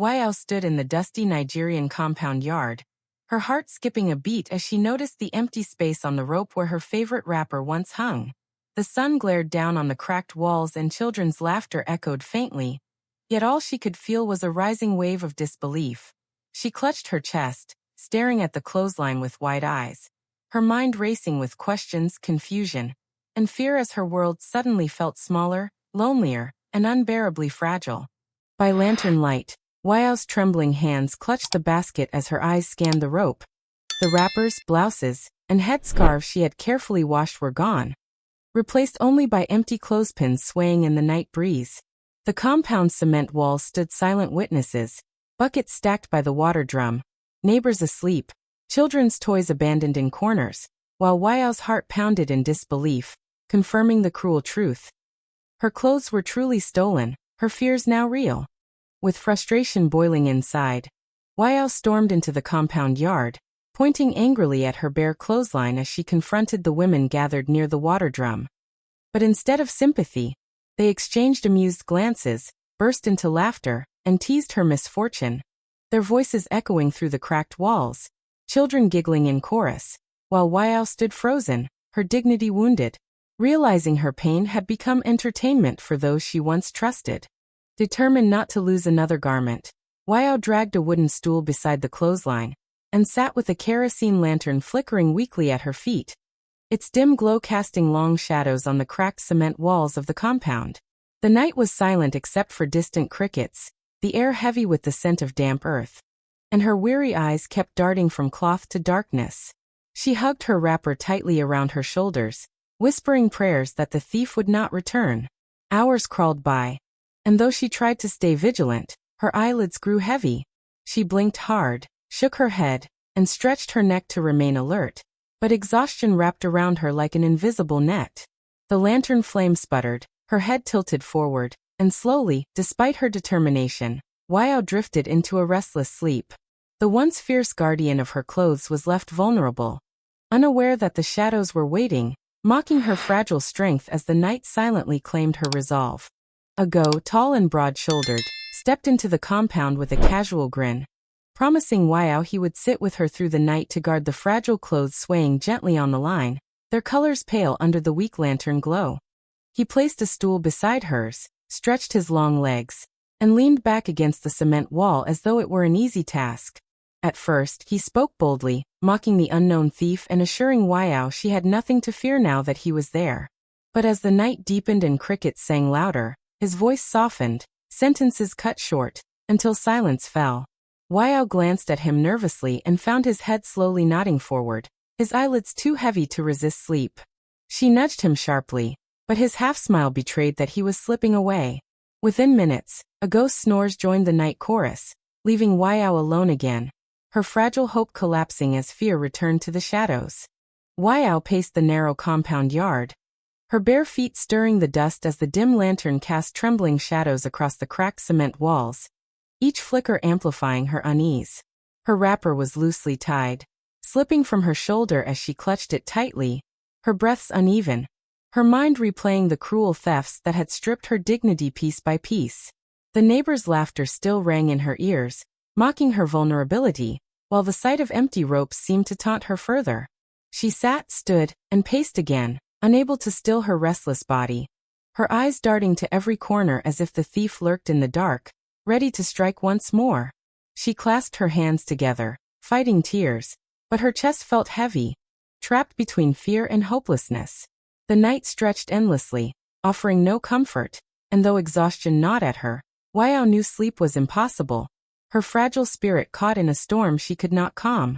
Uyai stood in the dusty Nigerian compound yard, her heart skipping a beat as she noticed the empty space on the rope where her favorite wrapper once hung. The sun glared down on the cracked walls and children's laughter echoed faintly, yet all she could feel was a rising wave of disbelief. She clutched her chest, staring at the clothesline with wide eyes, her mind racing with questions, confusion, and fear as her world suddenly felt smaller, lonelier, and unbearably fragile. By lantern light, Uyai's trembling hands clutched the basket as her eyes scanned the rope. The wrappers, blouses, and headscarves she had carefully washed were gone, replaced only by empty clothespins swaying in the night breeze. The compound's cement walls stood silent witnesses, buckets stacked by the water drum, neighbors asleep, children's toys abandoned in corners, while Uyai's heart pounded in disbelief, confirming the cruel truth. Her clothes were truly stolen, her fears now real. With frustration boiling inside, Uyai stormed into the compound yard, pointing angrily at her bare clothesline as she confronted the women gathered near the water drum. But instead of sympathy, they exchanged amused glances, burst into laughter, and teased her misfortune, their voices echoing through the cracked walls, children giggling in chorus, while Uyai stood frozen, her dignity wounded, realizing her pain had become entertainment for those she once trusted. Determined not to lose another garment, Uyai dragged a wooden stool beside the clothesline, and sat with a kerosene lantern flickering weakly at her feet, its dim glow casting long shadows on the cracked cement walls of the compound. The night was silent except for distant crickets, the air heavy with the scent of damp earth, and her weary eyes kept darting from cloth to darkness. She hugged her wrapper tightly around her shoulders, whispering prayers that the thief would not return. Hours crawled by, and though she tried to stay vigilant, her eyelids grew heavy. She blinked hard, shook her head, and stretched her neck to remain alert, but exhaustion wrapped around her like an invisible net. The lantern flame sputtered, her head tilted forward, and slowly, despite her determination, Uyai drifted into a restless sleep. The once fierce guardian of her clothes was left vulnerable, unaware that the shadows were waiting, mocking her fragile strength as the night silently claimed her resolve. Ago, tall and broad-shouldered, stepped into the compound with a casual grin, promising Uyai he would sit with her through the night to guard the fragile clothes swaying gently on the line, their colors pale under the weak lantern glow. He placed a stool beside hers, stretched his long legs, and leaned back against the cement wall as though it were an easy task. At first, he spoke boldly, mocking the unknown thief and assuring Uyai she had nothing to fear now that he was there. But as the night deepened and crickets sang louder, his voice softened, sentences cut short, until silence fell. Uyai glanced at him nervously and found his head slowly nodding forward, his eyelids too heavy to resist sleep. She nudged him sharply, but his half-smile betrayed that he was slipping away. Within minutes, a ghost's snores joined the night chorus, leaving Uyai alone again, her fragile hope collapsing as fear returned to the shadows. Uyai paced the narrow compound yard, her bare feet stirring the dust as the dim lantern cast trembling shadows across the cracked cement walls, each flicker amplifying her unease. Her wrapper was loosely tied, slipping from her shoulder as she clutched it tightly, her breaths uneven, her mind replaying the cruel thefts that had stripped her dignity piece by piece. The neighbors' laughter still rang in her ears, mocking her vulnerability, while the sight of empty ropes seemed to taunt her further. She sat, stood, and paced again, unable to still her restless body, her eyes darting to every corner as if the thief lurked in the dark, ready to strike once more. She clasped her hands together, fighting tears, but her chest felt heavy, trapped between fear and hopelessness. The night stretched endlessly, offering no comfort, and though exhaustion gnawed at her, Uyai knew sleep was impossible, her fragile spirit caught in a storm she could not calm.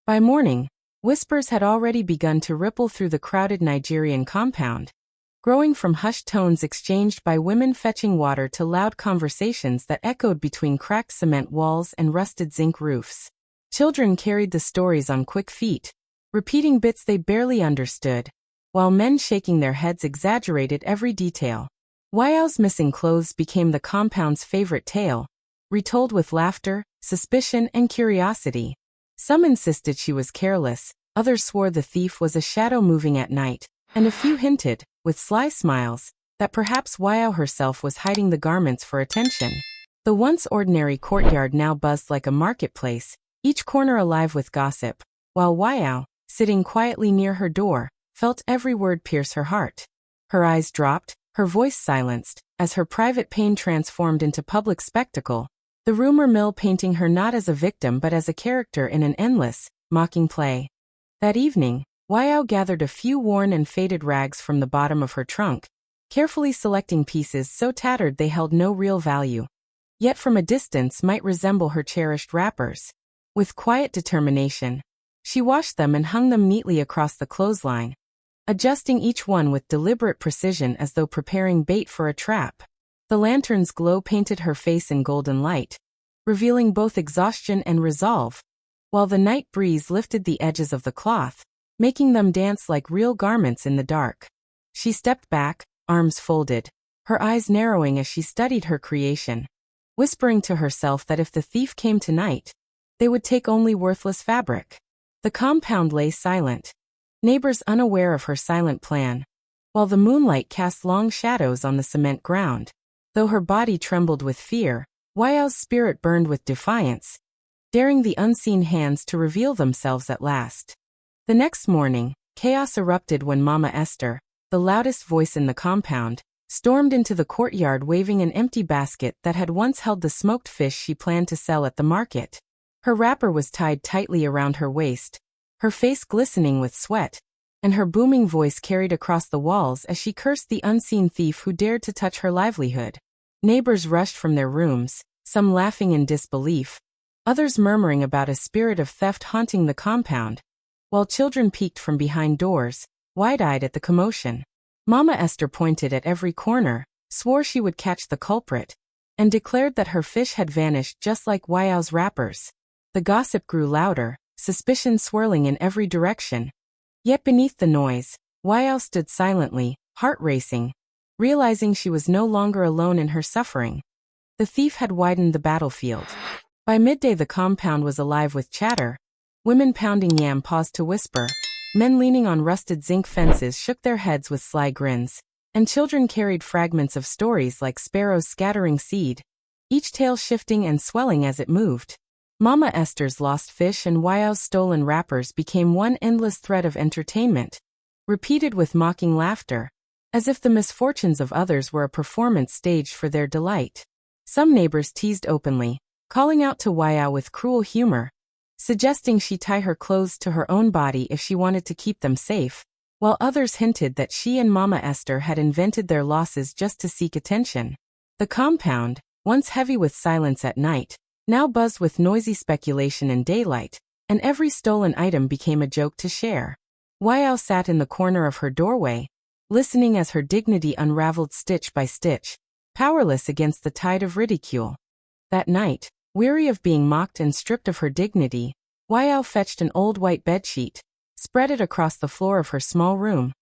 By morning, whispers had already begun to ripple through the crowded Nigerian compound, growing from hushed tones exchanged by women fetching water to loud conversations that echoed between cracked cement walls and rusted zinc roofs. Children carried the stories on quick feet, repeating bits they barely understood, while men shaking their heads exaggerated every detail. Uyai's missing clothes became the compound's favorite tale, retold with laughter, suspicion, and curiosity. Some insisted she was careless, others swore the thief was a shadow moving at night, and a few hinted, with sly smiles, that perhaps Uyai herself was hiding the garments for attention. The once ordinary courtyard now buzzed like a marketplace, each corner alive with gossip, while Uyai, sitting quietly near her door, felt every word pierce her heart. Her eyes dropped, her voice silenced, as her private pain transformed into public spectacle, the rumor mill painting her not as a victim but as a character in an endless, mocking play. That evening, Uyai gathered a few worn and faded rags from the bottom of her trunk, carefully selecting pieces so tattered they held no real value, yet from a distance might resemble her cherished wrappers. With quiet determination, she washed them and hung them neatly across the clothesline, adjusting each one with deliberate precision as though preparing bait for a trap. The lantern's glow painted her face in golden light, revealing both exhaustion and resolve, while the night breeze lifted the edges of the cloth, making them dance like real garments in the dark. She stepped back, arms folded, her eyes narrowing as she studied her creation, whispering to herself that if the thief came tonight, they would take only worthless fabric. The compound lay silent, neighbors unaware of her silent plan, while the moonlight cast long shadows on the cement ground. Though her body trembled with fear, Uyai's spirit burned with defiance, daring the unseen hands to reveal themselves at last. The next morning, chaos erupted when Mama Esther, the loudest voice in the compound, stormed into the courtyard waving an empty basket that had once held the smoked fish she planned to sell at the market. Her wrapper was tied tightly around her waist, her face glistening with sweat, and her booming voice carried across the walls as she cursed the unseen thief who dared to touch her livelihood. Neighbors rushed from their rooms, some laughing in disbelief, others murmuring about a spirit of theft haunting the compound, while children peeked from behind doors, wide-eyed at the commotion. Mama Esther pointed at every corner, swore she would catch the culprit, and declared that her fish had vanished just like Uyai's wrappers. The gossip grew louder, suspicion swirling in every direction. Yet beneath the noise, Uyai stood silently, heart racing, realizing she was no longer alone in her suffering. The thief had widened the battlefield. By midday the compound was alive with chatter. Women pounding yam paused to whisper, men leaning on rusted zinc fences shook their heads with sly grins, and children carried fragments of stories like sparrows scattering seed, each tale shifting and swelling as it moved. Mama Esther's lost fish and Uyai's stolen wrappers became one endless thread of entertainment, repeated with mocking laughter, as if the misfortunes of others were a performance staged for their delight. Some neighbors teased openly, calling out to Uyai with cruel humor, suggesting she tie her clothes to her own body if she wanted to keep them safe, while others hinted that she and Mama Esther had invented their losses just to seek attention. The compound, once heavy with silence at night, now buzzed with noisy speculation in daylight, and every stolen item became a joke to share. Uyai sat in the corner of her doorway, listening as her dignity unraveled stitch by stitch, powerless against the tide of ridicule. That night, weary of being mocked and stripped of her dignity, Uyai fetched an old white bedsheet, spread it across the floor of her small room,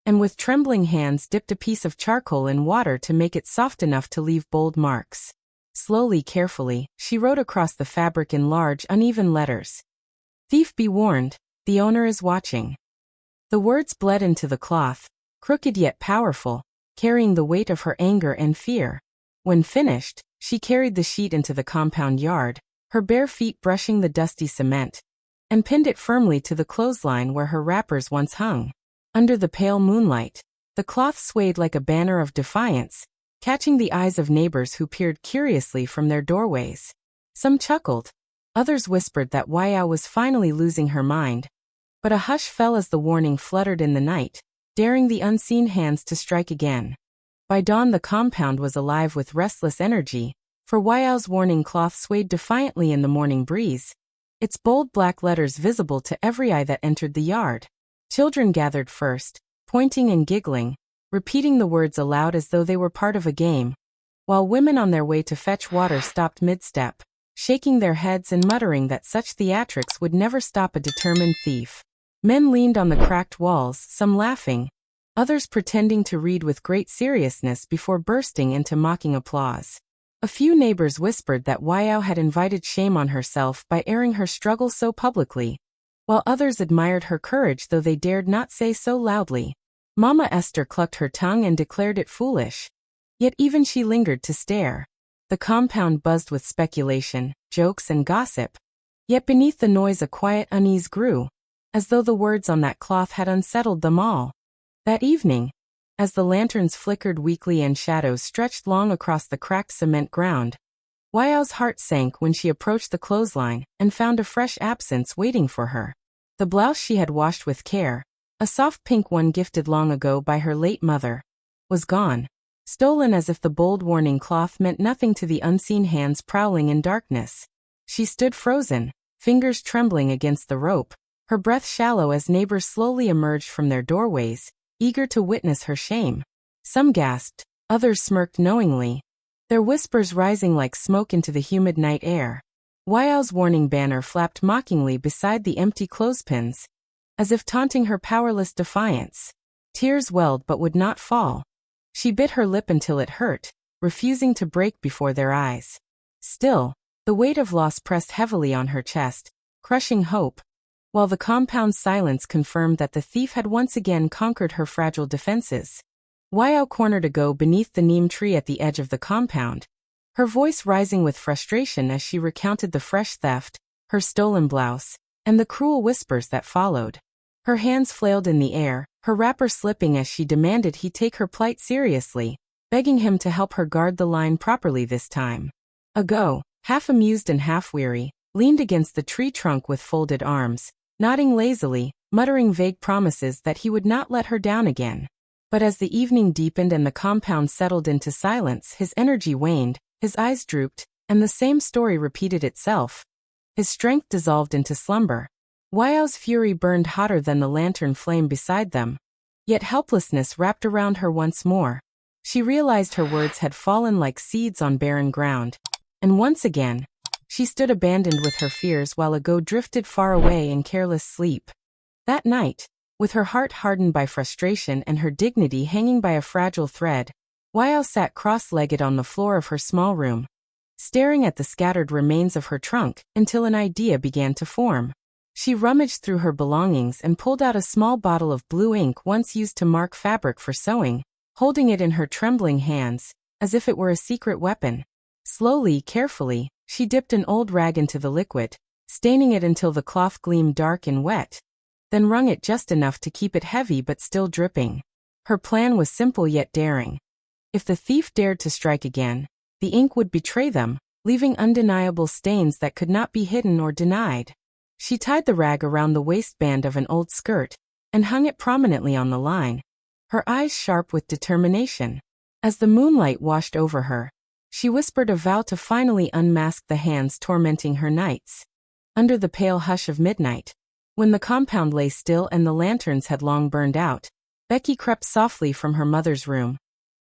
and with trembling hands dipped a piece of charcoal in water to make it soft enough to leave bold marks. Slowly, carefully, she wrote across the fabric in large, uneven letters, "Thief be warned, the owner is watching." The words bled into the cloth, crooked yet powerful, carrying the weight of her anger and fear. When finished, she carried the sheet into the compound yard, her bare feet brushing the dusty cement, and pinned it firmly to the clothesline where her wrappers once hung. Under the pale moonlight, the cloth swayed like a banner of defiance, catching the eyes of neighbors who peered curiously from their doorways. Some chuckled, others whispered that Uyai was finally losing her mind, but a hush fell as the warning fluttered in the night, daring the unseen hands to strike again. By dawn the compound was alive with restless energy, for Uyai's warning cloth swayed defiantly in the morning breeze, its bold black letters visible to every eye that entered the yard. Children gathered first, pointing and giggling, repeating the words aloud as though they were part of a game, while women on their way to fetch water stopped mid-step, shaking their heads and muttering that such theatrics would never stop a determined thief. Men leaned on the cracked walls, some laughing, others pretending to read with great seriousness before bursting into mocking applause. A few neighbors whispered that Uyai had invited shame on herself by airing her struggle so publicly, while others admired her courage though they dared not say so loudly. Mama Esther clucked her tongue and declared it foolish, yet even she lingered to stare. The compound buzzed with speculation, jokes, and gossip. Yet beneath the noise a quiet unease grew, as though the words on that cloth had unsettled them all. That evening, as the lanterns flickered weakly and shadows stretched long across the cracked cement ground, Uyao's heart sank when she approached the clothesline and found a fresh absence waiting for her. The blouse she had washed with care, a soft pink one gifted long ago by her late mother, was gone, stolen as if the bold warning cloth meant nothing to the unseen hands prowling in darkness. She stood frozen, fingers trembling against the rope, her breath shallow as neighbors slowly emerged from their doorways, eager to witness her shame. Some gasped, others smirked knowingly, their whispers rising like smoke into the humid night air. Uyao's warning banner flapped mockingly beside the empty clothespins, as if taunting her powerless defiance. Tears welled but would not fall. She bit her lip until it hurt, refusing to break before their eyes. Still, the weight of loss pressed heavily on her chest, crushing hope, while the compound's silence confirmed that the thief had once again conquered her fragile defenses. Uyai cornered a go beneath the neem tree at the edge of the compound, her voice rising with frustration as she recounted the fresh theft, her stolen blouse, and the cruel whispers that followed. Her hands flailed in the air, her wrapper slipping as she demanded he take her plight seriously, begging him to help her guard the line properly this time. Ago, half amused and half weary, leaned against the tree trunk with folded arms, nodding lazily, muttering vague promises that he would not let her down again. But as the evening deepened and the compound settled into silence, his energy waned, his eyes drooped, and the same story repeated itself. His strength dissolved into slumber. Uyao's fury burned hotter than the lantern flame beside them. Yet helplessness wrapped around her once more. She realized her words had fallen like seeds on barren ground. And once again, she stood abandoned with her fears while Ago drifted far away in careless sleep. That night, with her heart hardened by frustration and her dignity hanging by a fragile thread, Uyai sat cross-legged on the floor of her small room, staring at the scattered remains of her trunk until an idea began to form. She rummaged through her belongings and pulled out a small bottle of blue ink once used to mark fabric for sewing, holding it in her trembling hands, as if it were a secret weapon. Slowly, carefully, she dipped an old rag into the liquid, staining it until the cloth gleamed dark and wet, then wrung it just enough to keep it heavy but still dripping. Her plan was simple yet daring. If the thief dared to strike again, the ink would betray them, leaving undeniable stains that could not be hidden or denied. She tied the rag around the waistband of an old skirt and hung it prominently on the line, her eyes sharp with determination. As the moonlight washed over her, she whispered a vow to finally unmask the hands tormenting her nights. Under the pale hush of midnight, when the compound lay still and the lanterns had long burned out, Becky crept softly from her mother's room,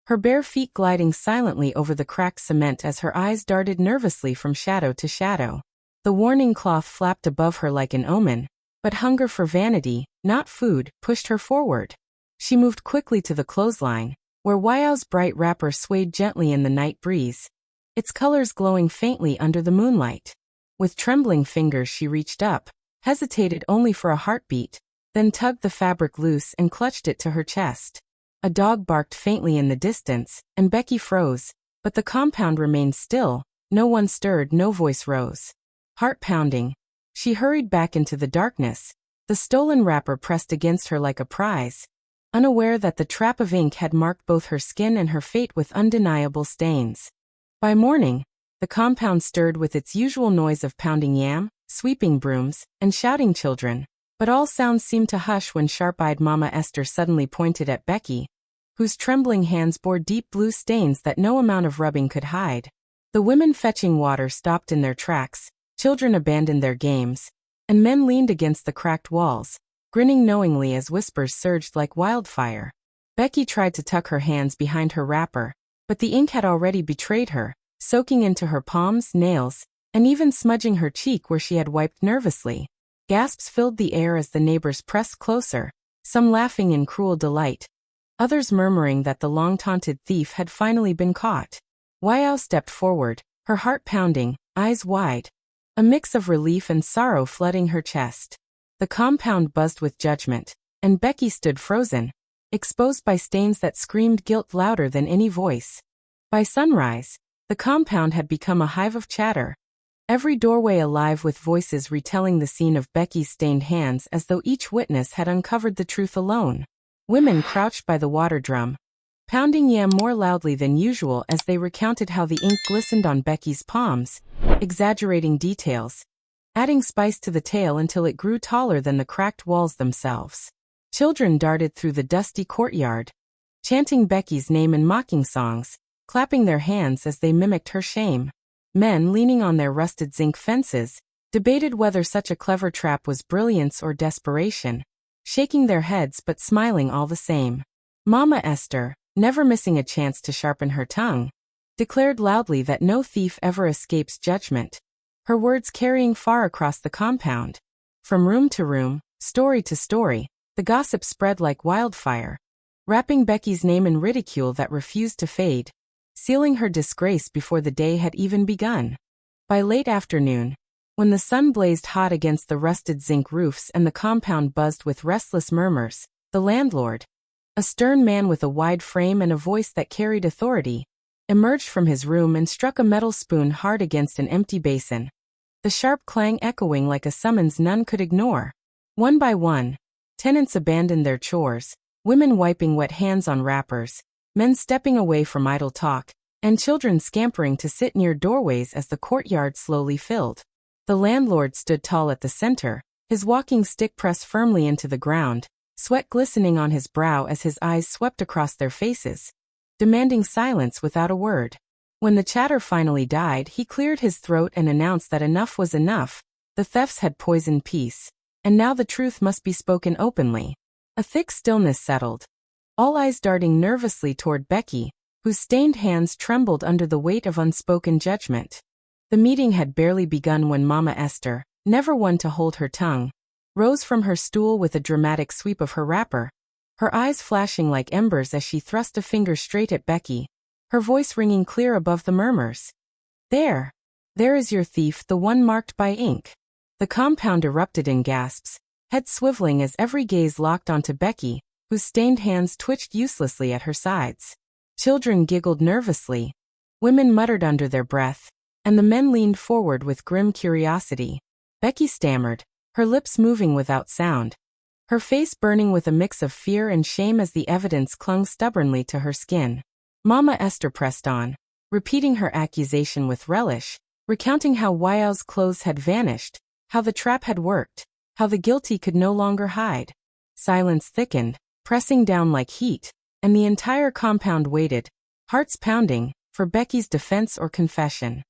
her bare feet gliding silently over the cracked cement as her eyes darted nervously from shadow to shadow. The warning cloth flapped above her like an omen, but hunger for vanity, not food, pushed her forward. She moved quickly to the clothesline, where Uyao's bright wrapper swayed gently in the night breeze, its colors glowing faintly under the moonlight. With trembling fingers she reached up, hesitated only for a heartbeat, then tugged the fabric loose and clutched it to her chest. A dog barked faintly in the distance, and Becky froze, but the compound remained still. No one stirred, no voice rose. Heart pounding, she hurried back into the darkness, the stolen wrapper pressed against her like a prize, unaware that the trap of ink had marked both her skin and her fate with undeniable stains. By morning, the compound stirred with its usual noise of pounding yam, sweeping brooms, and shouting children, but all sounds seemed to hush when sharp-eyed Mama Esther suddenly pointed at Becky, whose trembling hands bore deep blue stains that no amount of rubbing could hide. The women fetching water stopped in their tracks, children abandoned their games, and men leaned against the cracked walls, grinning knowingly as whispers surged like wildfire. Becky tried to tuck her hands behind her wrapper, but the ink had already betrayed her, soaking into her palms, nails, and even smudging her cheek where she had wiped nervously. Gasps filled the air as the neighbors pressed closer, some laughing in cruel delight, others murmuring that the long-taunted thief had finally been caught. Uyai stepped forward, her heart pounding, eyes wide, a mix of relief and sorrow flooding her chest. The compound buzzed with judgment, and Becky stood frozen, exposed by stains that screamed guilt louder than any voice. By sunrise, The compound had become a hive of chatter, every doorway alive with voices retelling the scene of Becky's stained hands as though each witness had uncovered the truth alone. Women crouched by the water drum, pounding yam more loudly than usual as they recounted how the ink glistened on Becky's palms, exaggerating details, adding spice to the tale until it grew taller than the cracked walls themselves. Children darted through the dusty courtyard, chanting Becky's name in mocking songs, clapping their hands as they mimicked her shame. Men, leaning on their rusted zinc fences, debated whether such a clever trap was brilliance or desperation, shaking their heads but smiling all the same. Mama Esther, never missing a chance to sharpen her tongue, declared loudly that no thief ever escapes judgment, her words carrying far across the compound. From room to room, story to story, the gossip spread like wildfire, wrapping Becky's name in ridicule that refused to fade, sealing her disgrace before the day had even begun. By late afternoon, when the sun blazed hot against the rusted zinc roofs and the compound buzzed with restless murmurs, the landlord, a stern man with a wide frame and a voice that carried authority, emerged from his room and struck a metal spoon hard against an empty basin, the sharp clang echoing like a summons none could ignore. One by one, tenants abandoned their chores, women wiping wet hands on wrappers, men stepping away from idle talk, and children scampering to sit near doorways as the courtyard slowly filled. The landlord stood tall at the center, his walking stick pressed firmly into the ground, sweat glistening on his brow as his eyes swept across their faces, demanding silence without a word. When the chatter finally died, he cleared his throat and announced that enough was enough. The thefts had poisoned peace, and now the truth must be spoken openly. A thick stillness settled, all eyes darting nervously toward Becky, whose stained hands trembled under the weight of unspoken judgment. The meeting had barely begun when Mama Esther, never one to hold her tongue, rose from her stool with a dramatic sweep of her wrapper, her eyes flashing like embers as she thrust a finger straight at Becky, her voice ringing clear above the murmurs. There is your thief, the one marked by ink." The compound erupted in gasps, head swiveling as every gaze locked onto Becky, whose stained hands twitched uselessly at her sides. Children giggled nervously, women muttered under their breath, and the men leaned forward with grim curiosity. Becky stammered, her lips moving without sound, her face burning with a mix of fear and shame as the evidence clung stubbornly to her skin. Mama Esther pressed on, repeating her accusation with relish, recounting how Uyai's clothes had vanished, how the trap had worked, how the guilty could no longer hide. Silence thickened, pressing down like heat, and the entire compound waited, hearts pounding, for Becky's defense or confession.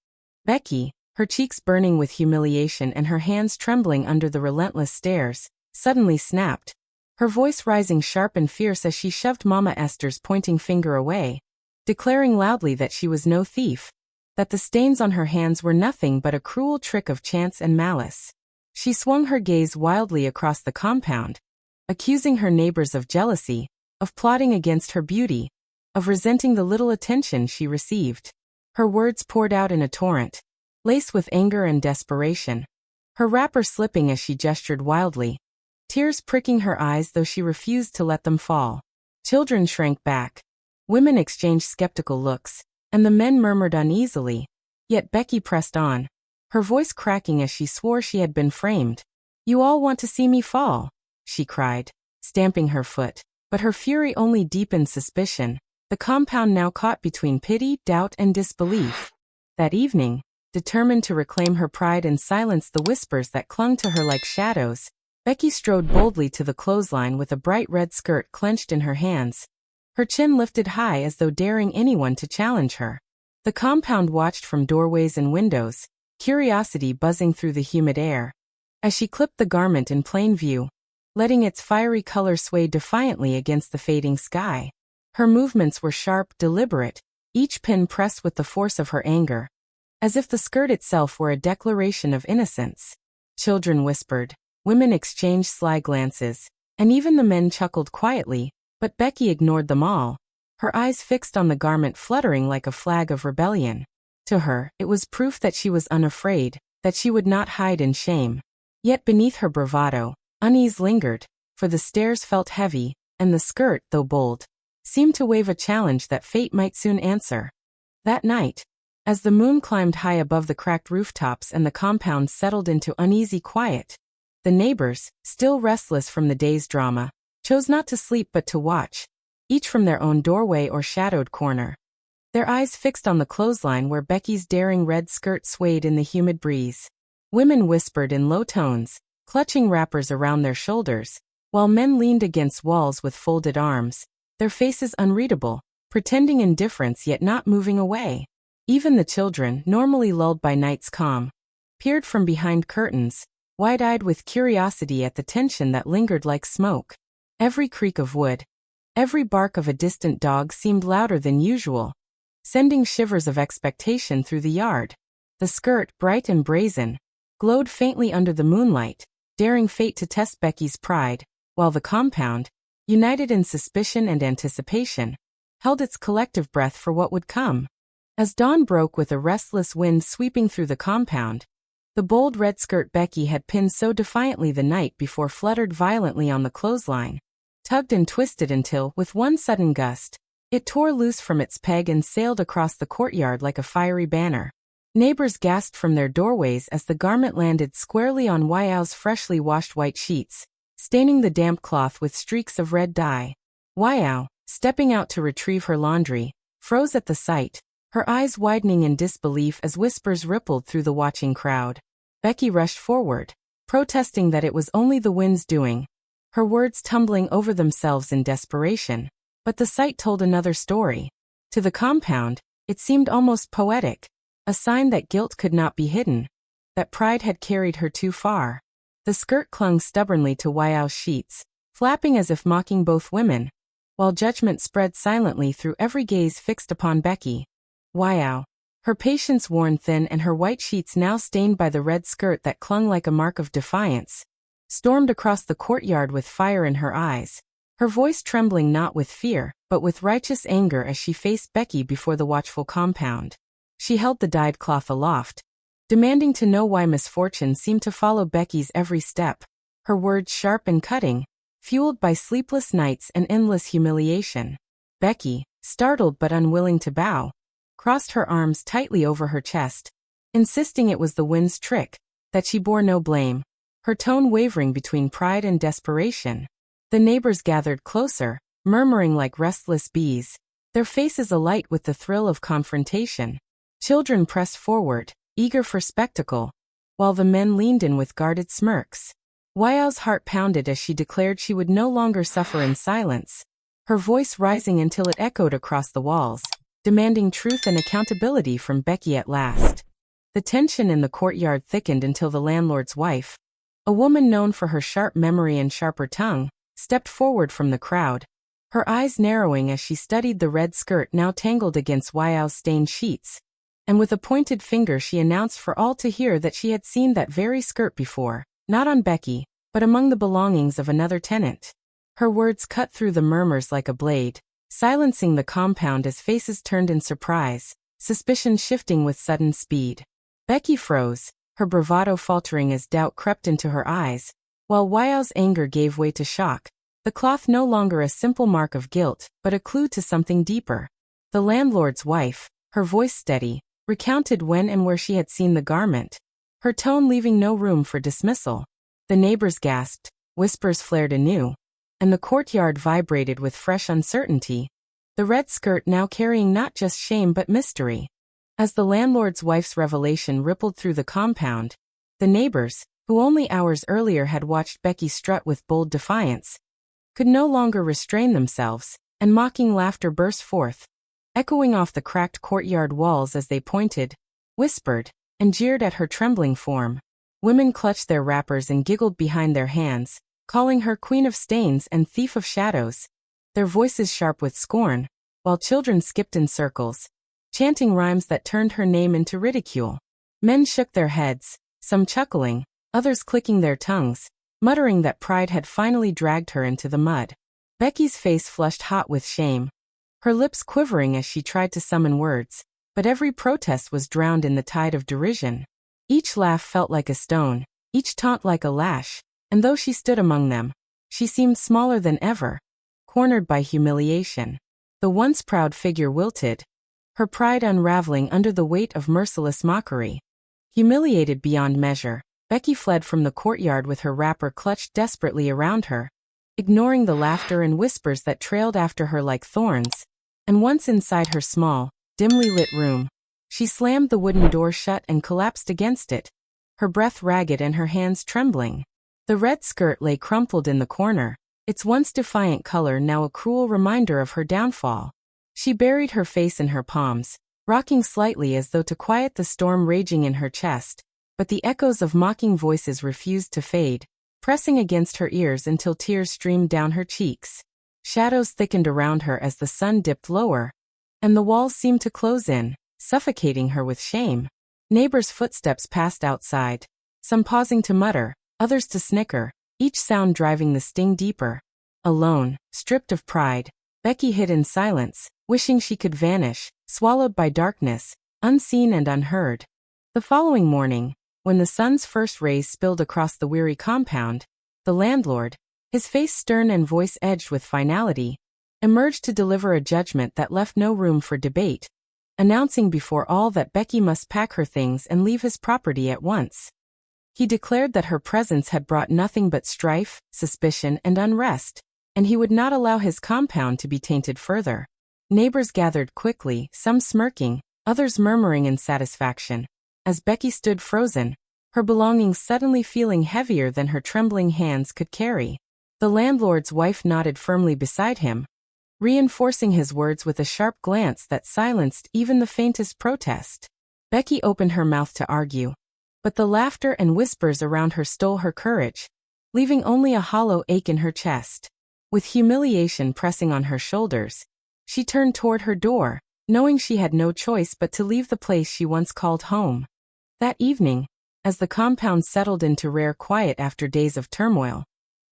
Becky, her cheeks burning with humiliation and her hands trembling under the relentless stares, suddenly snapped, her voice rising sharp and fierce as she shoved Mama Esther's pointing finger away, declaring loudly that she was no thief, that the stains on her hands were nothing but a cruel trick of chance and malice. She swung her gaze wildly across the compound, accusing her neighbors of jealousy, of plotting against her beauty, of resenting the little attention she received. Her words poured out in a torrent, laced with anger and desperation, her wrapper slipping as she gestured wildly, tears pricking her eyes though she refused to let them fall. Children shrank back, women exchanged skeptical looks, and the men murmured uneasily, yet Becky pressed on, her voice cracking as she swore she had been framed. "You all want to see me fall," she cried, stamping her foot, but her fury only deepened suspicion, the compound now caught between pity, doubt, and disbelief. That evening, determined to reclaim her pride and silence the whispers that clung to her like shadows, Becky strode boldly to the clothesline with a bright red skirt clenched in her hands, her chin lifted high as though daring anyone to challenge her. The compound watched from doorways and windows, curiosity buzzing through the humid air, as she clipped the garment in plain view, letting its fiery color sway defiantly against the fading sky. Her movements were sharp, deliberate, each pin pressed with the force of her anger, as if the skirt itself were a declaration of innocence. Children whispered, women exchanged sly glances, and even the men chuckled quietly, but Becky ignored them all, her eyes fixed on the garment fluttering like a flag of rebellion. To her, it was proof that she was unafraid, that she would not hide in shame. Yet beneath her bravado, unease lingered, for the stares felt heavy, and the skirt, though bold, seemed to wave a challenge that fate might soon answer. That night, As the moon climbed high above the cracked rooftops and the compound settled into uneasy quiet, the neighbors, still restless from the day's drama, chose not to sleep but to watch, each from their own doorway or shadowed corner. Their eyes fixed on the clothesline where Becky's daring red skirt swayed in the humid breeze. Women whispered in low tones, clutching wrappers around their shoulders, while men leaned against walls with folded arms, their faces unreadable, pretending indifference yet not moving away. Even the children, normally lulled by night's calm, peered from behind curtains, wide-eyed with curiosity at the tension that lingered like smoke. Every creak of wood, every bark of a distant dog seemed louder than usual, sending shivers of expectation through the yard. The skirt, bright and brazen, glowed faintly under the moonlight, daring fate to test Becky's pride, while the compound, united in suspicion and anticipation, held its collective breath for what would come. As dawn broke with a restless wind sweeping through the compound, the bold red skirt Becky had pinned so defiantly the night before fluttered violently on the clothesline, tugged and twisted until, with one sudden gust, it tore loose from its peg and sailed across the courtyard like a fiery banner. Neighbors gasped from their doorways as the garment landed squarely on Uyai's freshly washed white sheets, staining the damp cloth with streaks of red dye. Uyai, stepping out to retrieve her laundry, froze at the sight, her eyes widening in disbelief as whispers rippled through the watching crowd. Becky rushed forward, protesting that it was only the wind's doing, her words tumbling over themselves in desperation. But the sight told another story. To the compound, it seemed almost poetic, a sign that guilt could not be hidden, that pride had carried her too far. The skirt clung stubbornly to Uyai's sheets, flapping as if mocking both women, while judgment spread silently through every gaze fixed upon Becky. Uyai, her patience worn thin and her white sheets now stained by the red skirt that clung like a mark of defiance, stormed across the courtyard with fire in her eyes, her voice trembling not with fear, but with righteous anger as she faced Becky before the watchful compound. She held the dyed cloth aloft, demanding to know why misfortune seemed to follow Becky's every step, her words sharp and cutting, fueled by sleepless nights and endless humiliation. Becky, startled but unwilling to bow, crossed her arms tightly over her chest, insisting it was the wind's trick, that she bore no blame, her tone wavering between pride and desperation. The neighbors gathered closer, murmuring like restless bees, their faces alight with the thrill of confrontation. Children pressed forward, eager for spectacle, while the men leaned in with guarded smirks. Uyai's heart pounded as she declared she would no longer suffer in silence, her voice rising until it echoed across the walls, demanding truth and accountability from Becky at last. The tension in the courtyard thickened until the landlord's wife, a woman known for her sharp memory and sharper tongue, stepped forward from the crowd, her eyes narrowing as she studied the red skirt now tangled against Uyai's stained sheets, and with a pointed finger she announced for all to hear that she had seen that very skirt before, not on Becky, but among the belongings of another tenant. Her words cut through the murmurs like a blade, silencing the compound as faces turned in surprise, suspicion shifting with sudden speed. Becky froze, her bravado faltering as doubt crept into her eyes, while Uyai's anger gave way to shock, the cloth no longer a simple mark of guilt, but a clue to something deeper. The landlord's wife, her voice steady, recounted when and where she had seen the garment, her tone leaving no room for dismissal. The neighbors gasped, whispers flared anew, and the courtyard vibrated with fresh uncertainty, the red skirt now carrying not just shame but mystery. As the landlord's wife's revelation rippled through the compound, the neighbors, who only hours earlier had watched Becky strut with bold defiance, could no longer restrain themselves, and mocking laughter burst forth, echoing off the cracked courtyard walls as they pointed, whispered, and jeered at her trembling form. Women clutched their wrappers and giggled behind their hands, calling her queen of stains and thief of shadows, their voices sharp with scorn, while children skipped in circles, chanting rhymes that turned her name into ridicule. Men shook their heads, some chuckling, others clicking their tongues, muttering that pride had finally dragged her into the mud. Becky's face flushed hot with shame, her lips quivering as she tried to summon words, but every protest was drowned in the tide of derision. Each laugh felt like a stone, each taunt like a lash, and though she stood among them, she seemed smaller than ever, cornered by humiliation. The once proud figure wilted, her pride unraveling under the weight of merciless mockery. Humiliated beyond measure, Becky fled from the courtyard with her wrapper clutched desperately around her, ignoring the laughter and whispers that trailed after her like thorns. And once inside her small, dimly lit room, she slammed the wooden door shut and collapsed against it, her breath ragged and her hands trembling. The red skirt lay crumpled in the corner, its once defiant color now a cruel reminder of her downfall. She buried her face in her palms, rocking slightly as though to quiet the storm raging in her chest, but the echoes of mocking voices refused to fade, pressing against her ears until tears streamed down her cheeks. Shadows thickened around her as the sun dipped lower, and the walls seemed to close in, suffocating her with shame. Neighbors' footsteps passed outside, some pausing to mutter, others to snicker, each sound driving the sting deeper. Alone, stripped of pride, Becky hid in silence, wishing she could vanish, swallowed by darkness, unseen and unheard. The following morning, when the sun's first rays spilled across the weary compound, the landlord, his face stern and voice edged with finality, emerged to deliver a judgment that left no room for debate, announcing before all that Becky must pack her things and leave his property at once. He declared that her presence had brought nothing but strife, suspicion, and unrest, and he would not allow his compound to be tainted further. Neighbors gathered quickly, some smirking, others murmuring in satisfaction, as Becky stood frozen, her belongings suddenly feeling heavier than her trembling hands could carry. The landlord's wife nodded firmly beside him, reinforcing his words with a sharp glance that silenced even the faintest protest. Becky opened her mouth to argue, but the laughter and whispers around her stole her courage, leaving only a hollow ache in her chest. With humiliation pressing on her shoulders, she turned toward her door, knowing she had no choice but to leave the place she once called home. That evening, as the compound settled into rare quiet after days of turmoil,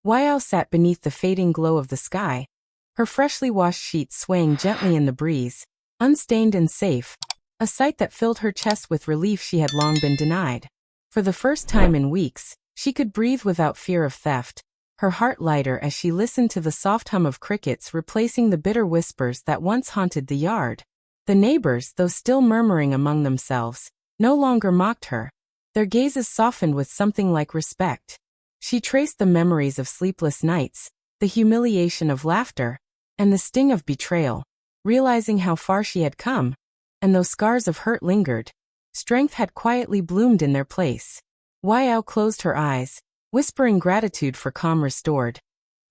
Uyai sat beneath the fading glow of the sky, her freshly washed sheets swaying gently in the breeze, unstained and safe, a sight that filled her chest with relief she had long been denied. For the first time in weeks, she could breathe without fear of theft, her heart lighter as she listened to the soft hum of crickets replacing the bitter whispers that once haunted the yard. The neighbors, though still murmuring among themselves, no longer mocked her. Their gazes softened with something like respect. She traced the memories of sleepless nights, the humiliation of laughter, and the sting of betrayal, realizing how far she had come, and though scars of hurt lingered, strength had quietly bloomed in their place. Uyai closed her eyes, whispering gratitude for calm restored,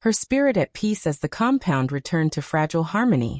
her spirit at peace as the compound returned to fragile harmony.